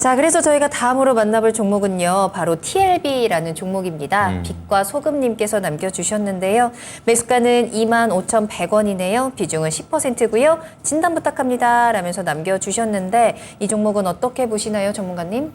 자, 그래서 저희가 다음으로 만나볼 종목은요. 바로 TLB라는 종목입니다. 빛과 소금님께서 남겨주셨는데요. 매수가는 25,100원이네요. 비중은 10%고요. 진단 부탁합니다. 라면서 남겨주셨는데 이 종목은 어떻게 보시나요, 전문가님?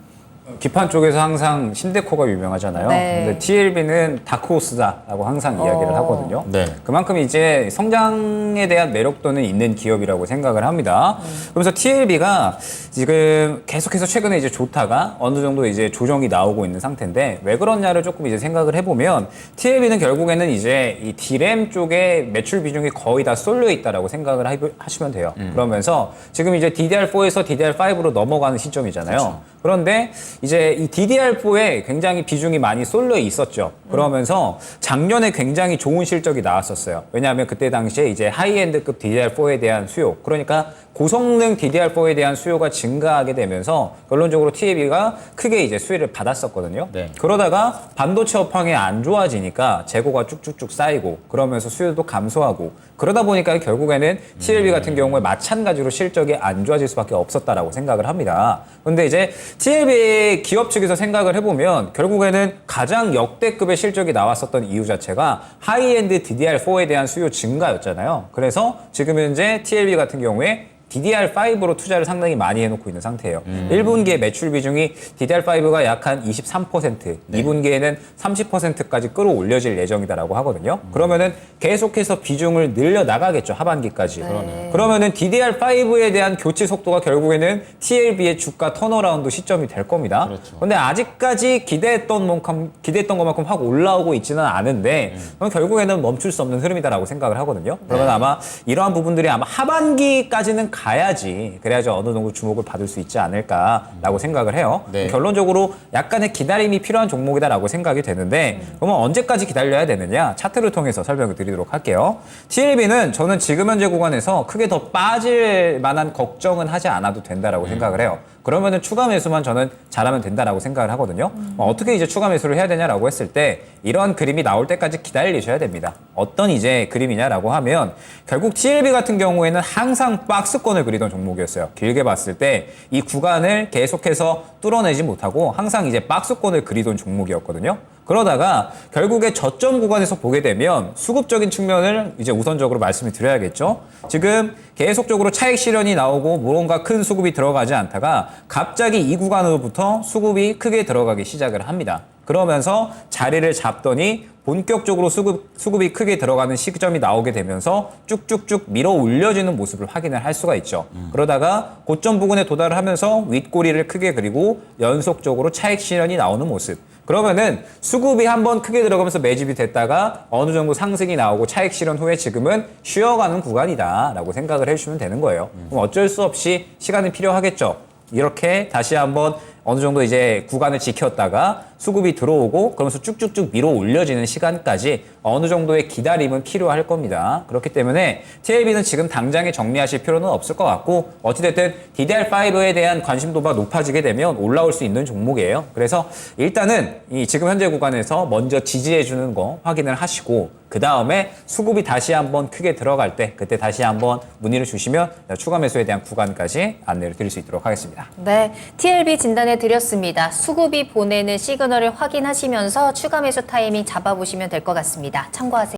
기판 쪽에서 항상 신데코가 유명하잖아요. 네. 근데 TLB는 다크호스다라고 항상 이야기를 하거든요. 네. 그만큼 이제 성장에 대한 매력도는 있는 기업이라고 생각을 합니다. 그러면서 TLB가 지금 계속해서 최근에 이제 좋다가 어느 정도 이제 조정이 나오고 있는 상태인데 왜 그러냐를 조금 이제 생각을 해보면 TLB는 결국에는 이제 이 D램 쪽에 매출 비중이 거의 다 쏠려 있다라고 생각을 하시면 돼요. 그러면서 지금 이제 DDR4에서 DDR5로 넘어가는 시점이잖아요. 그런데 이제 이 DDR4에 굉장히 비중이 많이 쏠려 있었죠. 그러면서 작년에 굉장히 좋은 실적이 나왔었어요. 왜냐하면 그때 당시에 이제 하이엔드급 DDR4에 대한 수요, 그러니까 고성능 DDR4에 대한 수요가 증가하게 되면서 결론적으로 TLB가 크게 이제 수혜를 받았었거든요. 네. 그러다가 반도체 업황이 안 좋아지니까 재고가 쭉쭉쭉 쌓이고 그러면서 수요도 감소하고 그러다 보니까 결국에는 TLB 같은 경우에 마찬가지로 실적이 안 좋아질 수밖에 없었다라고 생각을 합니다. 근데 이제 TLB 기업 측에서 생각을 해보면 결국에는 가장 역대급의 실적이 나왔었던 이유 자체가 하이엔드 DDR4에 대한 수요 증가였잖아요. 그래서 지금 현재 TLB 같은 경우에 DDR5로 투자를 상당히 많이 해놓고 있는 상태예요. 1분기에 매출 비중이 DDR5가 약 한 23%, 네. 2분기에는 30%까지 끌어올려질 예정이다라고 하거든요. 그러면은 계속해서 비중을 늘려나가겠죠, 하반기까지. 그러면은 DDR5에 대한 교체 속도가 결국에는 TLB의 주가 턴어라운드 시점이 될 겁니다. 그렇죠. 근데 아직까지 기대했던 것만큼 확 올라오고 있지는 않은데 그럼 결국에는 멈출 수 없는 흐름이다라고 생각을 하거든요. 그러면 아마 이러한 부분들이 아마 하반기까지는 가야지 그래야지 어느 정도 주목을 받을 수 있지 않을까라고 생각을 해요. 네. 결론적으로 약간의 기다림이 필요한 종목이다라고 생각이 되는데 그러면 언제까지 기다려야 되느냐 차트를 통해서 설명을 드리도록 할게요. TLB는 저는 지금 현재 구간에서 크게 더 빠질 만한 걱정은 하지 않아도 된다라고 생각을 해요. 그러면은 추가 매수만 저는 잘하면 된다라고 생각을 하거든요. 어떻게 이제 추가 매수를 해야 되냐라고 했을 때 이런 그림이 나올 때까지 기다리셔야 됩니다. 어떤 이제 그림이냐라고 하면 결국 TLB 같은 경우에는 항상 박스권을 그리던 종목이었어요. 길게 봤을 때 이 구간을 계속해서 뚫어내지 못하고 항상 이제 박스권을 그리던 종목이었거든요. 그러다가 결국에 저점 구간에서 보게 되면 수급적인 측면을 이제 우선적으로 말씀을 드려야겠죠. 지금 계속적으로 차익 실현이 나오고 무언가 큰 수급이 들어가지 않다가 갑자기 이 구간으로부터 수급이 크게 들어가기 시작을 합니다. 그러면서 자리를 잡더니 본격적으로 수급이 크게 들어가는 시점이 나오게 되면서 쭉쭉쭉 밀어 올려지는 모습을 확인을 할 수가 있죠. 그러다가 고점 부근에 도달을 하면서 윗꼬리를 크게 그리고 연속적으로 차익 실현이 나오는 모습. 그러면은 수급이 한번 크게 들어가면서 매집이 됐다가 어느 정도 상승이 나오고 차익 실현 후에 지금은 쉬어가는 구간이다라고 생각을 해주시면 되는 거예요. 그럼 어쩔 수 없이 시간이 필요하겠죠. 이렇게 다시 한번 어느 정도 이제 구간을 지켰다가 수급이 들어오고 그러면서 쭉쭉쭉 밀어 올려지는 시간까지 어느 정도의 기다림은 필요할 겁니다. 그렇기 때문에 TLB는 지금 당장에 정리하실 필요는 없을 것 같고 어찌됐든 DDR5에 대한 관심도가 높아지게 되면 올라올 수 있는 종목이에요. 그래서 일단은 이 지금 현재 구간에서 먼저 지지해주는 거 확인을 하시고 그 다음에 수급이 다시 한번 크게 들어갈 때 그때 다시 한번 문의를 주시면 추가 매수에 대한 구간까지 안내를 드릴 수 있도록 하겠습니다. 네, TLB 진단해 드렸습니다. 수급이 보내는 시그널을 확인하시면서 추가 매수 타이밍 잡아보시면 될 것 같습니다. 참고하세요.